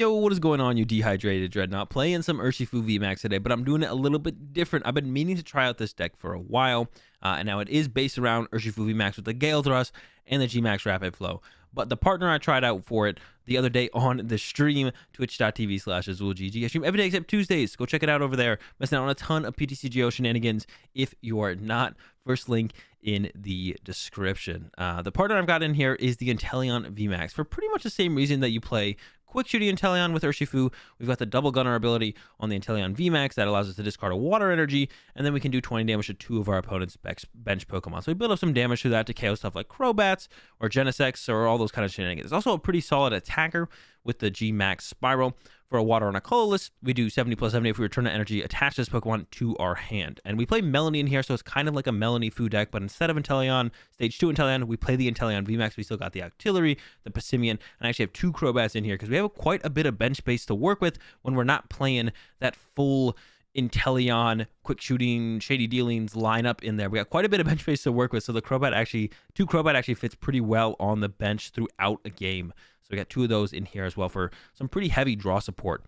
Yo, what is going on, you dehydrated dreadnought? Playing some Urshifu VMAX today, but I'm doing it a little bit different. I've been meaning to try out this deck for a while, and now it is based around Urshifu VMAX with the Gale Thrust and the Gmax Rapid Flow. But the partner I tried out for it the other day on the stream, twitch.tv/AzulGG. I stream every day except Tuesdays. Go check it out over there. Missing out on a ton of PTCGO shenanigans if you are not. First link in the description. The partner I've got in here is the Inteleon VMAX for pretty much the same reason that you play quick shooting Inteleon with Urshifu. We've got the double gunner ability on the Inteleon VMAX that allows us to discard a water energy, and then we can do 20 damage to 2 of our opponent's bench Pokemon. So we build up some damage through that to KO stuff like Crobats or Genesects or all those kind of shenanigans. It's also a pretty solid attacker with the Gmax Spiral. For a water on a colorless, we do 70+70 if we return the energy, attach this Pokemon to our hand. And we play Melanie in here, so it's kind of like a Melanie Fu deck, but instead of Inteleon, Stage 2 Inteleon, we play the Inteleon VMAX. We still got the Octillery, the Passimian, and I actually have 2 Crobats in here because we have quite a bit of bench space to work with when we're not playing that full Inteleon quick shooting shady dealings lineup in there. We got quite a bit of bench space to work with, so the Crobat actually, 2 Crobat actually fits pretty well on the bench throughout a game. So we got 2 of those in here as well for some pretty heavy draw support,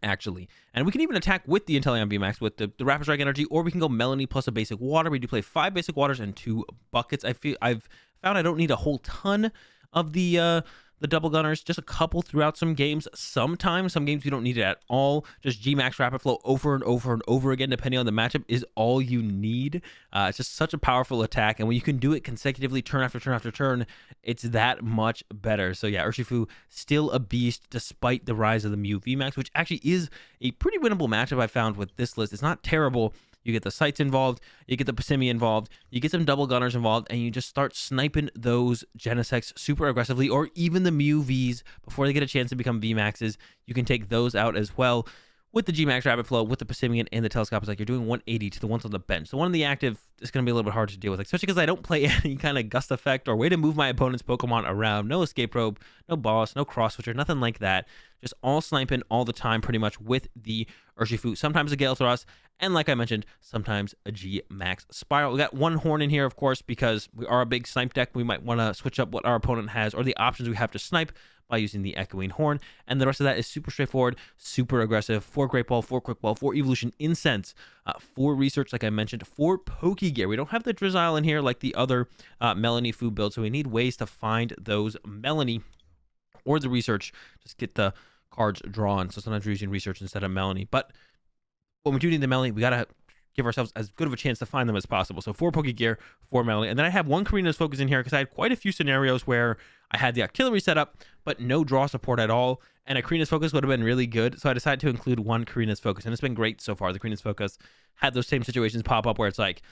actually. And we can even attack with the Inteleon VMAX with the Rapid Strike energy, or we can go Melanie plus a basic water. We do play 5 basic waters and 2 buckets. I've found I don't need a whole ton of the double gunners, just a couple throughout some games. Sometimes, some games you don't need it at all. Just Gmax Rapid Flow over and over and over again, depending on the matchup, is all you need. It's just such a powerful attack, and when you can do it consecutively, turn after turn after turn, it's that much better. So yeah, Urshifu still a beast despite the rise of the Mew VMAX, which actually is a pretty winnable matchup I found with this list. It's not terrible. You get the sights involved, you get the Passimian involved, you get some double gunners involved, and you just start sniping those Genesects super aggressively, or even the Mew Vs before they get a chance to become VMAXs. You can take those out as well with the Gmax Rapid Flow, with the Passimian and the Telescope. It's like you're doing 180 to the ones on the bench. The one in the active is going to be a little bit hard to deal with, especially because I don't play any kind of gust effect or way to move my opponent's Pokemon around. No escape probe, no boss, no cross switcher, nothing like that. Just all sniping all the time pretty much with the Urshifu. Sometimes a Gale Thrust, and like I mentioned, sometimes a G-Max Spiral. We got 1 horn in here, of course, because we are a big snipe deck. We might want to switch up what our opponent has or the options we have to snipe by using the Echoing Horn. And the rest of that is super straightforward, super aggressive. 4 Great Ball, 4 Quick Ball, 4 Evolution Incense, 4 Research, like I mentioned, 4 Pokegear. We don't have the Drizzile in here like the other Melanie Fu build, so we need ways to find those Melanie or the Research. Just get the cards drawn. So sometimes we're using Research instead of Melanie. But when we do need the Melanie, we got to give ourselves as good of a chance to find them as possible. So 4 Pokegear, 4 Melanie. And then I have 1 Karina's Focus in here because I had quite a few scenarios where I had the Octillery set up, but no draw support at all. And a Karina's Focus would have been really good. So I decided to include 1 Karina's Focus. And it's been great so far. The Karina's Focus had those same situations pop up where it's like,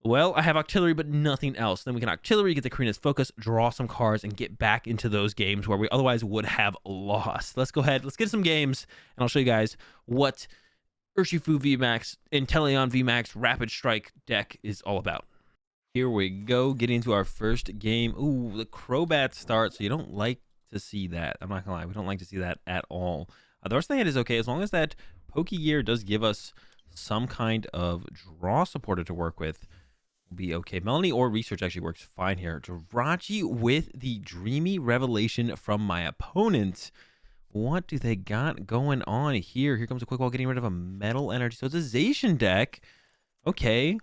well, I have Octillery, but nothing else. Then we can Octillery, get the Karina's Focus, draw some cards, and get back into those games where we otherwise would have lost. Let's go ahead. Let's get some games, and I'll show you guys what Urshifu VMAX, Inteleon VMAX Rapid Strike deck is all about. Here we go, getting into our first game. Ooh, the Crobat start, so you don't like to see that. I'm not gonna lie, we don't like to see that at all. The rest of the hand is okay, as long as that Pokegear does give us some kind of draw supporter to work with. Be okay. Melanie or Research actually works fine here. Jirachi with the Dreamy Revelation from my opponent. What do they got going on here? Here comes a Quick Ball getting rid of a Metal Energy. So it's a Zacian deck. Okay.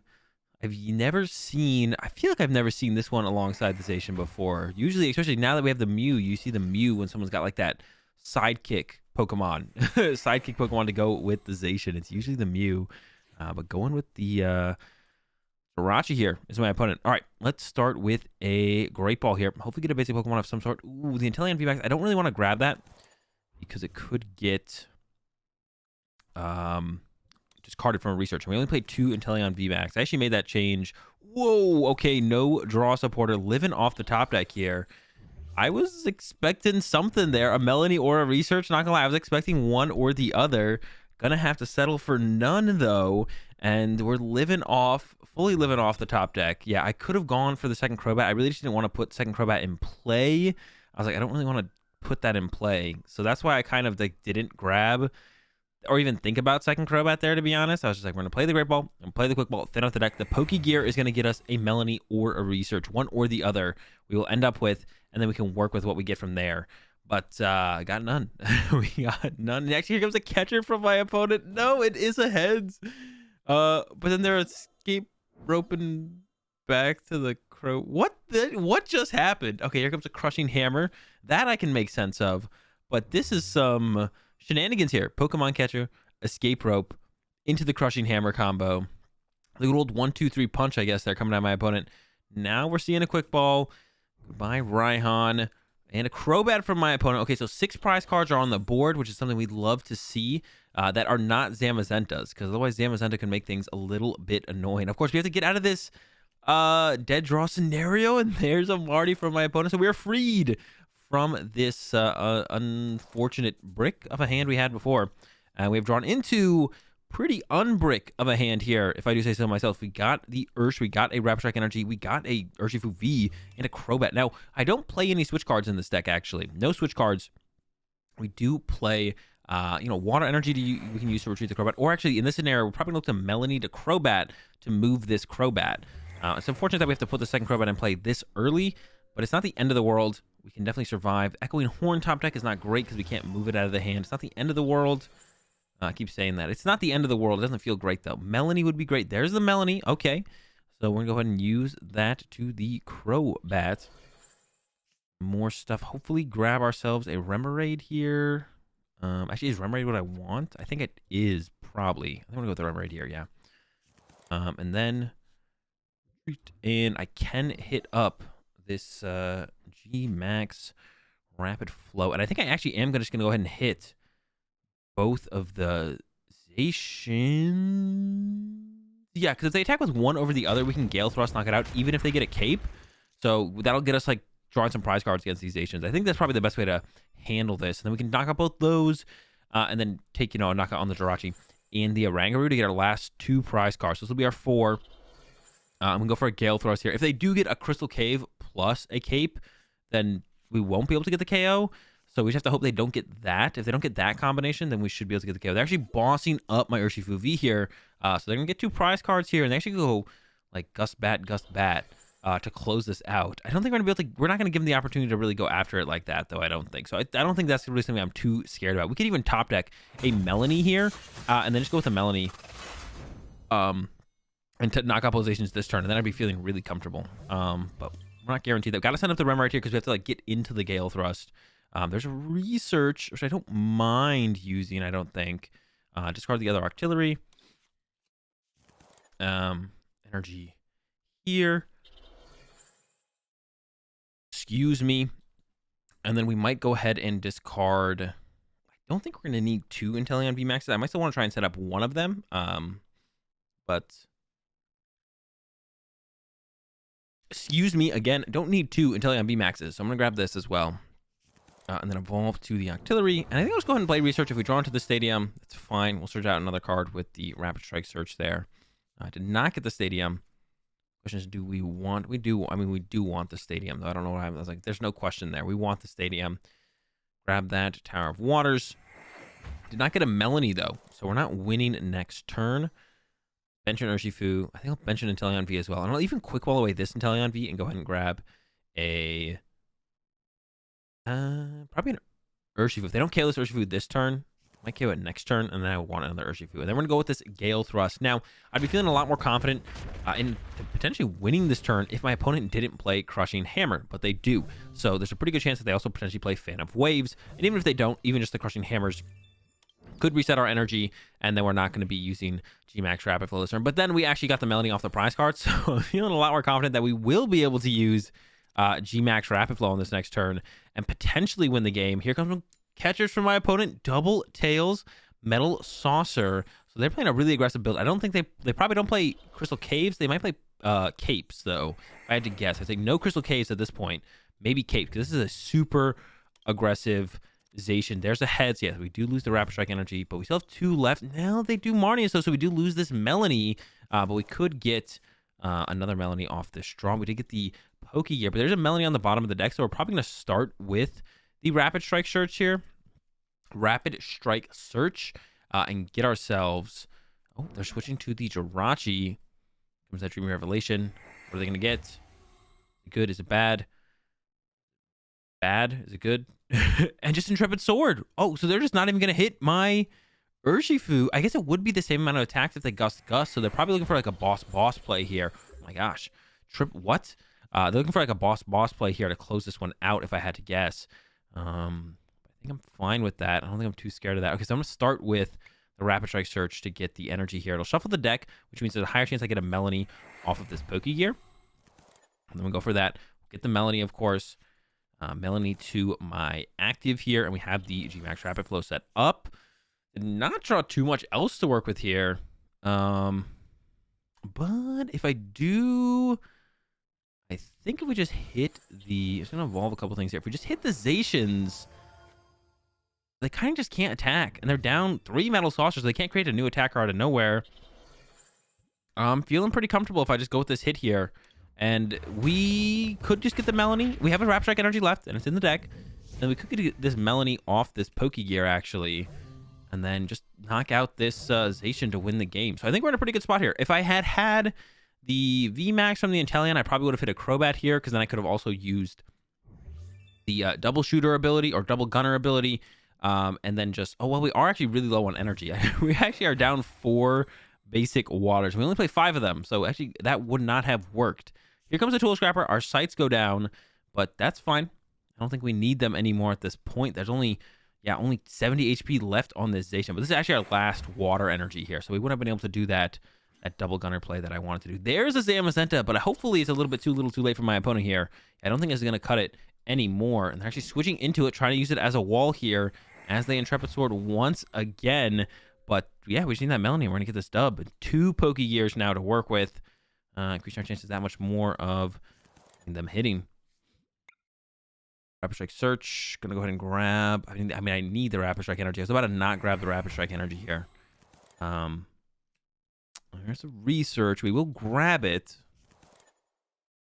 I've never seen... I feel like I've never seen this one alongside the Zacian before. Usually, especially now that we have the Mew, you see the Mew when someone's got like that sidekick Pokemon. Sidekick Pokemon to go with the Zacian. It's usually the Mew. But going with the... Jirachi here is my opponent. All right, let's start with a Great Ball here. Hopefully get a basic Pokemon of some sort. Ooh, the Inteleon VMAX. I don't really want to grab that because it could get discarded from a Research. We only played 2 Inteleon VMAX. I actually made that change. Whoa, okay, no draw supporter living off the top deck here. I was expecting something there, a Melanie or a Research. Not gonna lie, I was expecting one or the other. Gonna have to settle for none though, and we're fully living off the top deck. Yeah, I could have gone for the second Crobat. I really just didn't want to put second Crobat in play. I was like, I don't really want to put that in play, so that's why I kind of like didn't grab or even think about second Crobat there, to be honest. I was just like, we're gonna play the Great Ball and play the Quick Ball, thin out the deck. The Pokegear is gonna get us a Melanie or a Research, one or the other we will end up with, and then we can work with what we get from there. But I got none. We got none. And actually, here comes a catcher from my opponent. No, it is a heads. But then they're escape roping back to the crow. What just happened? Okay, here comes a crushing hammer. That I can make sense of. But this is some shenanigans here. Pokemon catcher, escape rope, into the crushing hammer combo. The good old 1-2-3 punch, I guess, they're coming at my opponent. Now we're seeing a quick ball. Goodbye, Raihan. And a Crobat from my opponent. Okay, so 6 prize cards are on the board, which is something we'd love to see, that are not Zamazentas, because otherwise Zamazenta can make things a little bit annoying. Of course, we have to get out of this dead draw scenario, and there's a Marty from my opponent. So we are freed from this unfortunate brick of a hand we had before. And we have drawn into pretty unbrick of a hand here, if I do say so myself. We got the Ursh, we got a Rapid Strike Energy, we got a Urshifu V, and a Crobat. Now, I don't play any switch cards in this deck, actually. No switch cards. We do play, Water Energy we can use to retreat the Crobat. Or actually, in this scenario, we're probably going to look to Melanie to Crobat to move this Crobat. It's unfortunate that we have to put the second Crobat in play this early, but it's not the end of the world. We can definitely survive. Echoing Horn top deck is not great because we can't move it out of the hand. It's not the end of the world. I keep saying that. It's not the end of the world. It doesn't feel great, though. Melanie would be great. There's the Melanie. Okay. So we're going to go ahead and use that to the Crobat. More stuff. Hopefully grab ourselves a Remoraid here. Actually, is Remoraid what I want? I think it is, probably. I think I'm going to go with the Remoraid here, yeah. And then... And I can hit up this G-Max Rapid Flow. And I think I actually am just going to go ahead and hit both of the Zacian. Yeah, because if they attack with one over the other, we can Gale Thrust, knock it out, even if they get a cape. So that'll get us, like, drawing some prize cards against these Zacians. I think that's probably the best way to handle this. And then we can knock out both those, and then take, a knockout on the Jirachi and the Oranguru to get our last 2 prize cards. So this will be our 4. I'm going to go for a Gale Thrust here. If they do get a Crystal Cave plus a cape, then we won't be able to get the KO. So we just have to hope they don't get that. If they don't get that combination, then we should be able to get the KO. They're actually bossing up my Urshifu V here. So they're going to get 2 prize cards here. And they actually go like Gust Bat, to close this out. I don't think we're going to be able to... We're not going to give them the opportunity to really go after it like that, though, I don't think. So I don't think that's really something I'm too scared about. We could even top deck a Melanie here, and then just go with a Melanie. And to knock out Polazations this turn, and then I'd be feeling really comfortable. But we're not guaranteed that. Got to send up the Rem right here because we have to like get into the Gale Thrust. There's a Research, which I don't mind using, I don't think. Discard the other Artillery. Energy here. Excuse me. And then we might go ahead and discard... I don't think we're going to need 2 Inteleon VMAXs. I might still want to try and set up one of them. But... Excuse me, again, don't need 2 Inteleon VMAXs, so I'm going to grab this as well. And then evolve to the Artillery. And I think I'll just go ahead and play Research. If we draw into the Stadium, it's fine. We'll search out another card with the Rapid Strike Search there. I did not get the Stadium. Question is, do we want... We do want the Stadium, though. I don't know what happened. I was like, there's no question there. We want the Stadium. Grab that. Tower of Waters. Did not get a Melanie, though, so we're not winning next turn. Bench an Urshifu. I think I'll bench an Inteleon V as well. And I'll even quick wall away this Inteleon V and go ahead and grab a... probably an Urshifu. If they don't KO this Urshifu this turn, I might KO it next turn, and then I want another Urshifu. And then we're going to go with this Gale Thrust. Now, I'd be feeling a lot more confident in potentially winning this turn if my opponent didn't play Crushing Hammer, but they do. So there's a pretty good chance that they also potentially play Fan of Waves. And even if they don't, even just the Crushing Hammers could reset our energy, and then we're not going to be using G-Max Rapid Flow this turn. But then we actually got the Melanie off the prize card, so I'm feeling a lot more confident that we will be able to use G-Max Rapid Flow on this next turn and potentially win the game. Here comes catchers from my opponent. Double Tails, Metal Saucer. So they're playing a really aggressive build. I don't think they probably don't play Crystal Caves. They might play Capes, though. If I had to guess, I think no Crystal Caves at this point. Maybe Capes, because this is a super aggressive Zacian. There's a heads. Yes, we do lose the Rapid Strike energy, but we still have 2 left. Now they do Marnie, so we do lose this Melanie, but we could get another Melanie off this draw. We did get the Pokey here, but there's a Melanie on the bottom of the deck, so we're probably going to start with the Rapid Strike Search here. Rapid Strike Search, and get ourselves... Oh, they're switching to the Jirachi. Comes that Dreamy Revelation. What are they going to get? Is it good? Is it bad? Bad? Is it good? And just Intrepid Sword. Oh, so they're just not even going to hit my Urshifu. I guess it would be the same amount of attacks if they Gust. So they're probably looking for like a boss play here. Oh my gosh. What? They're looking for like a boss play here to close this one out if I had to guess. I think I'm fine with that. I don't think I'm too scared of that. Okay, so I'm going to start with the Rapid Strike Search to get the energy here. It'll shuffle the deck, which means there's a higher chance I get a Melanie off of this Pokegear. And then we'll go for that. Get the Melanie, of course. Melanie to my active here, and we have the Gmax Rapid Flow set up. Did not draw too much else to work with here. But if I do, I think if we just hit the, it's going to evolve a couple things here. If we just hit the Zacians, they kind of just can't attack, and they're down 3 Metal Saucers. They can't create a new attacker out of nowhere. I'm feeling pretty comfortable if I just go with this hit here. And we could just get the Melanie. We have a Rapid Strike Energy left, and it's in the deck. And we could get this Melanie off this Pokegear, actually. And then just knock out this Zacian to win the game. So I think we're in a pretty good spot here. If I had had the VMAX from the Inteleon, I probably would have hit a Crobat here, because then I could have also used the double shooter ability or double gunner ability. And then just, oh, well, we are actually really low on energy. We actually are down 4 basic waters. We only play 5 of them. So actually, that would not have worked. Here comes a Tool Scrapper. Our sights go down, but that's fine. I don't think we need them anymore at this point. There's only 70 HP left on this Zacian, but this is actually our last water energy here, so we wouldn't have been able to do that double gunner play that I wanted to do. There's a Zamazenta, but hopefully it's a little bit too late for my opponent here. I don't think it's going to cut it anymore, and they're actually switching into it, trying to use it as a wall here as they Intrepid Sword once again. But yeah, we just need that Melanie. We're going to get this dub. 2 Pokegears now to work with. Increase our chances that much more of them hitting. Rapid Strike Search. Gonna go ahead and grab. I mean, I need the Rapid Strike Energy. I was about to not grab the Rapid Strike Energy here. There's a Research. We will grab it.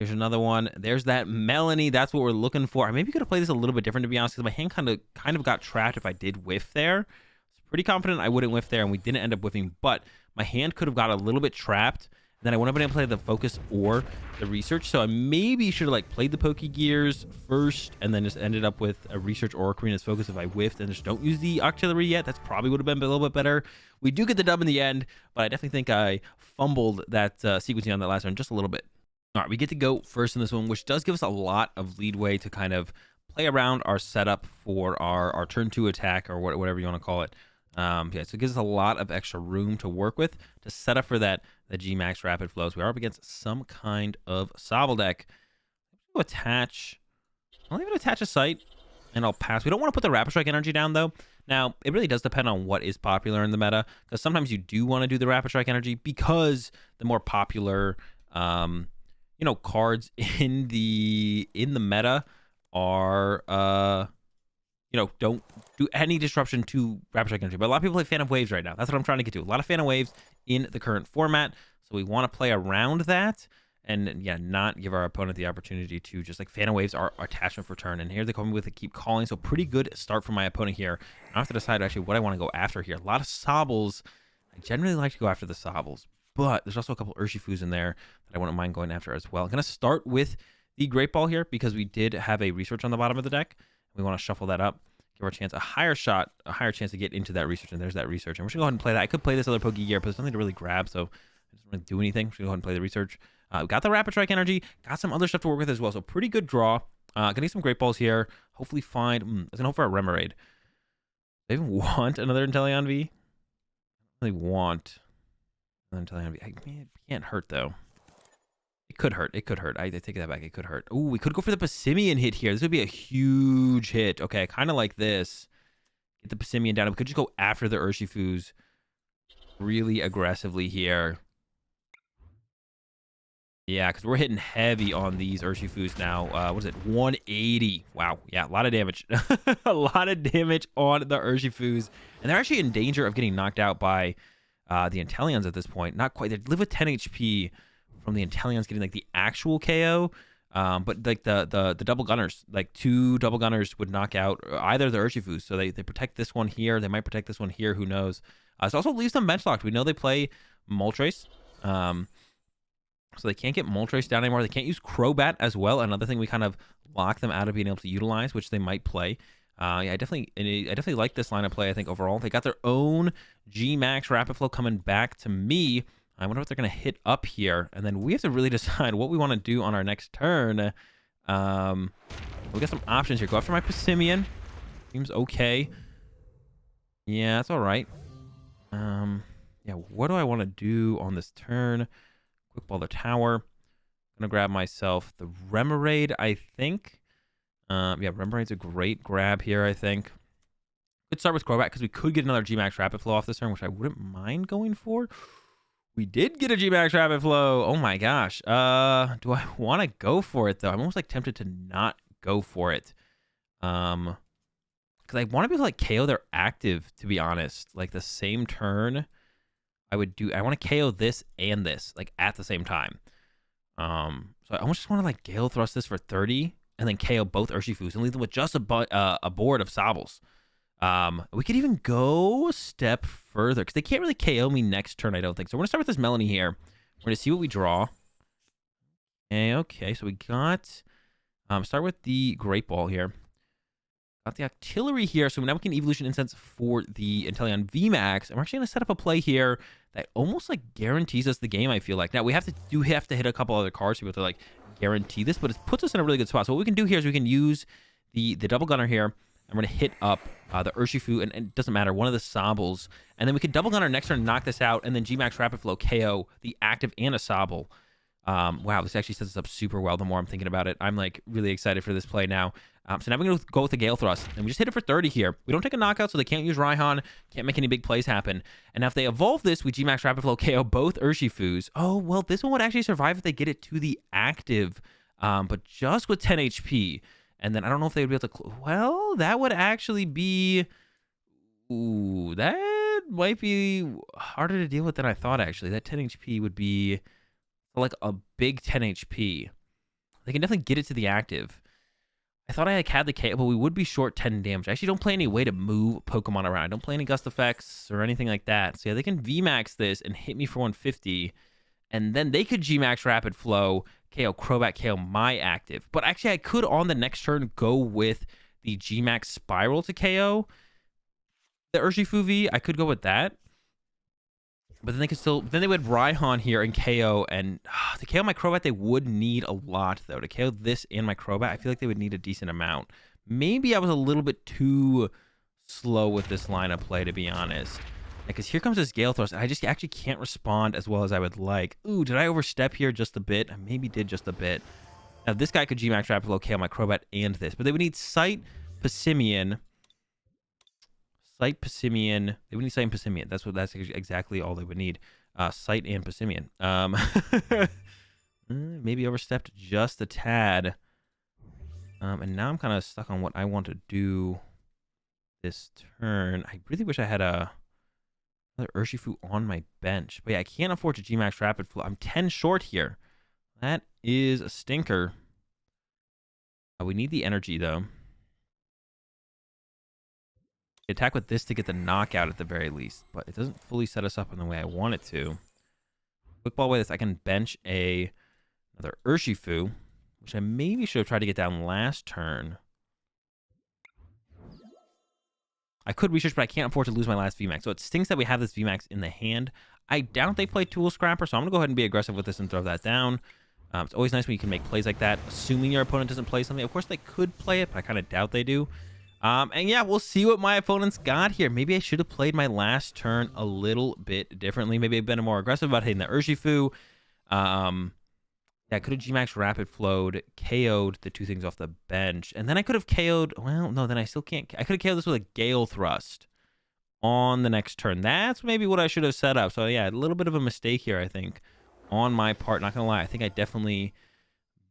There's another one. There's that Melanie. That's what we're looking for. I maybe could have played this a little bit different, to be honest, because my hand kind of got trapped if I did whiff there. I was pretty confident I wouldn't whiff there, and we didn't end up whiffing, but my hand could have got a little bit trapped. Then I wouldn't have been able to play the Focus or the Research. So I maybe should have like played the Pokegears first and then just ended up with a Research or Ocarina's Focus if I whiffed and just don't use the Octillery yet. That's probably would have been a little bit better. We do get the dub in the end, but I definitely think I fumbled that sequencing on that last one just a little bit. All right, we get to go first in this one, which does give us a lot of leadway to kind of play around our setup for our turn 2 attack or whatever you want to call it. Yeah, so it gives us a lot of extra room to work with to set up for the Gmax Rapid Flows. We are up against some kind of Sobble deck. I'll even attach a sight, and I'll pass. We don't want to put the Rapid Strike Energy down, though. Now, it really does depend on what is popular in the meta, because sometimes you do want to do the Rapid Strike Energy because the more popular, cards in the meta are, don't do any disruption to Rapid Strike Energy. But a lot of people play Phantom Waves right now. That's what I'm trying to get to. A lot of Phantom Waves in the current format. So we want to play around that and, yeah, not give our opponent the opportunity to just, like, Phantom Waves are attachment for turn. And here they come with a Keep Calling. So pretty good start for my opponent here. I have to decide, actually, what I want to go after here. A lot of Sobbles. I generally like to go after the Sobbles. But there's also a couple Urshifus in there that I wouldn't mind going after as well. I'm going to start with the Great Ball here because we did have a Research on the bottom of the deck. We want to shuffle that up, give our chance a higher chance to get into that Research, and there's that Research. And we're just going to go ahead and play that. I could play this other Pokegear, but there's nothing to really grab, so I just want to do anything. We're just going to go ahead and play the Research. We got the Rapid Strike Energy, got some other stuff to work with as well, so pretty good draw. Gonna get some Great Balls here. Hopefully find, I was going to hope for a Remoraid. Do I even want another Inteleon V? I don't really want another Inteleon V. It can't hurt, though. It could hurt. It could hurt. I take that back. It could hurt. Ooh, we could go for the Passimian hit here. This would be a huge hit. Okay, kind of like this. Get the Passimian down. We could just go after the Urshifus really aggressively here. Yeah, because we're hitting heavy on these Urshifus now. What is it? 180. Wow. Yeah, a lot of damage. A lot of damage on the Urshifus. And they're actually in danger of getting knocked out by the Inteleons at this point. Not quite. They live with 10 HP. From the Inteleons getting like the actual KO, but like the double gunners, like 2 double gunners would knock out either the Urshifus. So they protect this one here. They might protect this one here. Who knows? It also leaves them bench locked. We know they play Moltres. So they can't get Moltres down anymore. They can't use Crobat as well. Another thing we kind of lock them out of being able to utilize, which they might play. Yeah, I definitely like this line of play, I think, overall. They got their own G-Max Rapid Flow coming back to me. I wonder what they're going to hit up here. And then we have to really decide what we want to do on our next turn. We got some options here. Go after my Passimian. Seems okay. Yeah, that's all right. Yeah, what do I want to do on this turn? Quick ball the tower. Gonna grab myself the Remoraid, I think. Yeah, Remoraid's a great grab here, I think. Could start with Crobat because we could get another G-Max Rapid Flow off this turn, which I wouldn't mind going for. We did get a G-Max Rapid Flow. Oh my gosh. Do I want to go for it though? I'm almost like tempted to not go for it. Because I want to be able to like KO their active, to be honest. Like the same turn, I want to KO this and this like at the same time. So I almost just want to like Gale Thrust this for 30 and then KO both Urshifus and leave them with just a board of Sobbles. We could even go a step further because they can't really KO me next turn, I don't think. So we're gonna start with this Melanie here. We're gonna see what we draw. Okay, so we got start with the Great Ball here. Got the Octillery here, so now we can Evolution Incense for the Inteleon VMAX, and we're actually gonna set up a play here that almost like guarantees us the game, I feel like. Now we have to hit a couple other cards to be able to like guarantee this, but it puts us in a really good spot. So what we can do here is we can use the double gunner here, and we're gonna hit up the Urshifu, and it doesn't matter, one of the Sobbles, and then we could double gunner next turn, knock this out, and then G-Max Rapid Flow KO the active and a Sobble. Wow, this actually sets us up super well the more I'm thinking about it. I'm like really excited for this play now. So now we're going to go with the Gale Thrust, and we just hit it for 30 here. We don't take a knockout, so they can't use Raihan, can't make any big plays happen. And now if they evolve this, we G-Max Rapid Flow KO both Urshifus. Oh, well, this one would actually survive if they get it to the active, but just with 10 HP. And then I don't know if they would be able to... Well, that would actually be... Ooh, that might be harder to deal with than I thought, actually. That 10 HP would be like a big 10 HP. They can definitely get it to the active. I thought I had the KO, but we would be short 10 damage. I actually don't play any way to move Pokemon around. I don't play any gust effects or anything like that. So yeah, they can VMAX this and hit me for 150. And then they could G-Max Rapid Flow, KO Crobat, KO my active. But actually, I could on the next turn go with the G-Max Spiral to KO the Urshifu V. I could go with that. But then they could still... Then they would Raihan here and KO. And to KO my Crobat, they would need a lot, though. To KO this and my Crobat, I feel like they would need a decent amount. Maybe I was a little bit too slow with this line of play, to be honest. Because here comes this Gale Thrust, and I just actually can't respond as well as I would like. Ooh, did I overstep here just a bit? I maybe did just a bit. Now, this guy could G-Max Rapid Flow, KO my Crobat and this. But they would need Sight, Passimian... Sight, Passimian. They would need Sight and Passimian. That's exactly all they would need. Sight and Passimian. Maybe overstepped just a tad. And now I'm kind of stuck on what I want to do this turn. I really wish I had another Urshifu on my bench. But yeah, I can't afford to G-Max Rapid Flow. I'm 10 short here. That is a stinker. We need the energy, though. Attack with this to get the knockout at the very least, but it doesn't fully set us up in the way I want it to. Quick ball with this, I can bench another Urshifu, which I maybe should have tried to get down last turn. I could research, but I can't afford to lose my last VMAX. So it stinks that we have this VMAX in the hand. I doubt they play Tool Scrapper, so I'm going to go ahead and be aggressive with this and throw that down. It's always nice when you can make plays like that, assuming your opponent doesn't play something. Of course, they could play it, but I kind of doubt they do. And yeah, we'll see what my opponent's got here. Maybe I should have played my last turn a little bit differently. Maybe I've been more aggressive about hitting the Urshifu. Yeah, I could have G-Max Rapid Flowed, KO'd the two things off the bench. And then I could have KO'd... Well, no, then I still can't... I could have KO'd this with a Gale Thrust on the next turn. That's maybe what I should have set up. So yeah, a little bit of a mistake here, I think, on my part. Not gonna lie, I think I definitely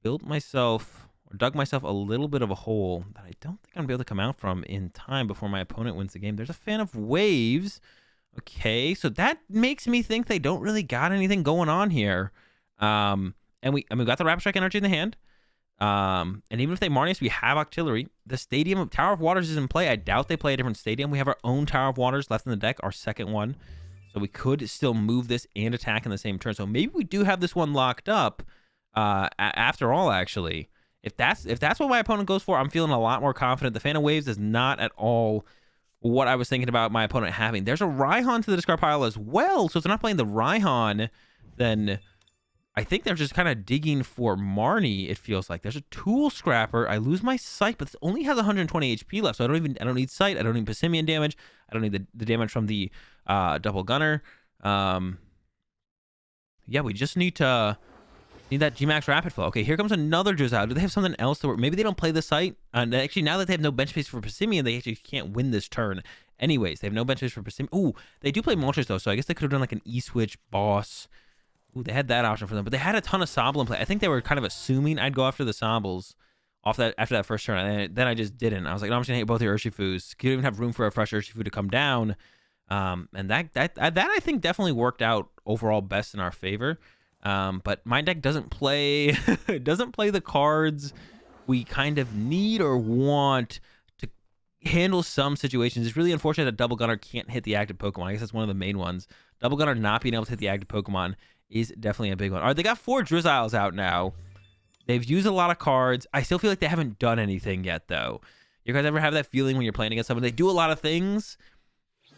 built myself... or dug myself a little bit of a hole that I don't think I'm going to be able to come out from in time before my opponent wins the game. There's a fan of waves. Okay, so that makes me think they don't really got anything going on here. And we got the Rapid Strike energy in the hand. And even if they Marnius, we have Octillery. The Stadium of Tower of Waters is in play. I doubt they play a different stadium. We have our own Tower of Waters left in the deck, our second one. So we could still move this and attack in the same turn. So maybe we do have this one locked up after all, actually. If that's what my opponent goes for, I'm feeling a lot more confident. The Phantom Waves is not at all what I was thinking about my opponent having. There's a Raihan to the discard pile as well. So if they're not playing the Raihan, then I think they're just kind of digging for Marnie, it feels like. There's a Tool Scrapper. I lose my sight, but this only has 120 HP left. So I don't need sight. I don't need Passimian damage. I don't need the damage from the double gunner. Yeah, we just need that Gmax Rapid Flow. Okay, here comes another Drizzle. Do they have something else to work? Maybe they don't play the site. And actually, now that they have no bench space for Passimian, they actually can't win this turn. Anyways, they have no bench space for Passimian. Ooh, they do play Moltres, though, so I guess they could have done like an E-Switch boss. Ooh, they had that option for them, but they had a ton of Sobble in play. I think they were kind of assuming I'd go after the Sobbles after that first turn, and then I just didn't. I was like, no, I'm just gonna hit both your Urshifus. You don't even have room for a fresh Urshifu to come down. And that I think definitely worked out overall best in our favor. But my deck doesn't play the cards we kind of need or want to handle some situations. It's really unfortunate that Double Gunner can't hit the active Pokemon. I guess that's one of the main ones. Double Gunner not being able to hit the active Pokemon is definitely a big one. All right, they got 4 Drizzles out now. They've used a lot of cards. I still feel like they haven't done anything yet, though. You guys ever have that feeling when you're playing against someone? They do a lot of things,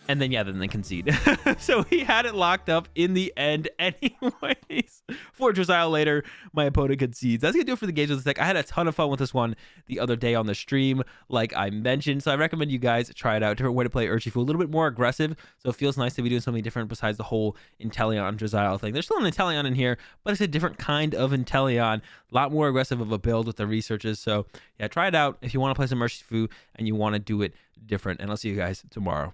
and then, yeah, then they concede. So he had it locked up in the end anyways. 4 Drizzle later, my opponent concedes. That's going to do it for the games with this deck. I had a ton of fun with this one the other day on the stream, like I mentioned. So I recommend you guys try it out. Different way to play Urshifu. A little bit more aggressive, so it feels nice to be doing something different besides the whole Inteleon Drizzle thing. There's still an Inteleon in here, but it's a different kind of Inteleon. A lot more aggressive of a build with the researches. So, yeah, try it out if you want to play some Urshifu and you want to do it different. And I'll see you guys tomorrow.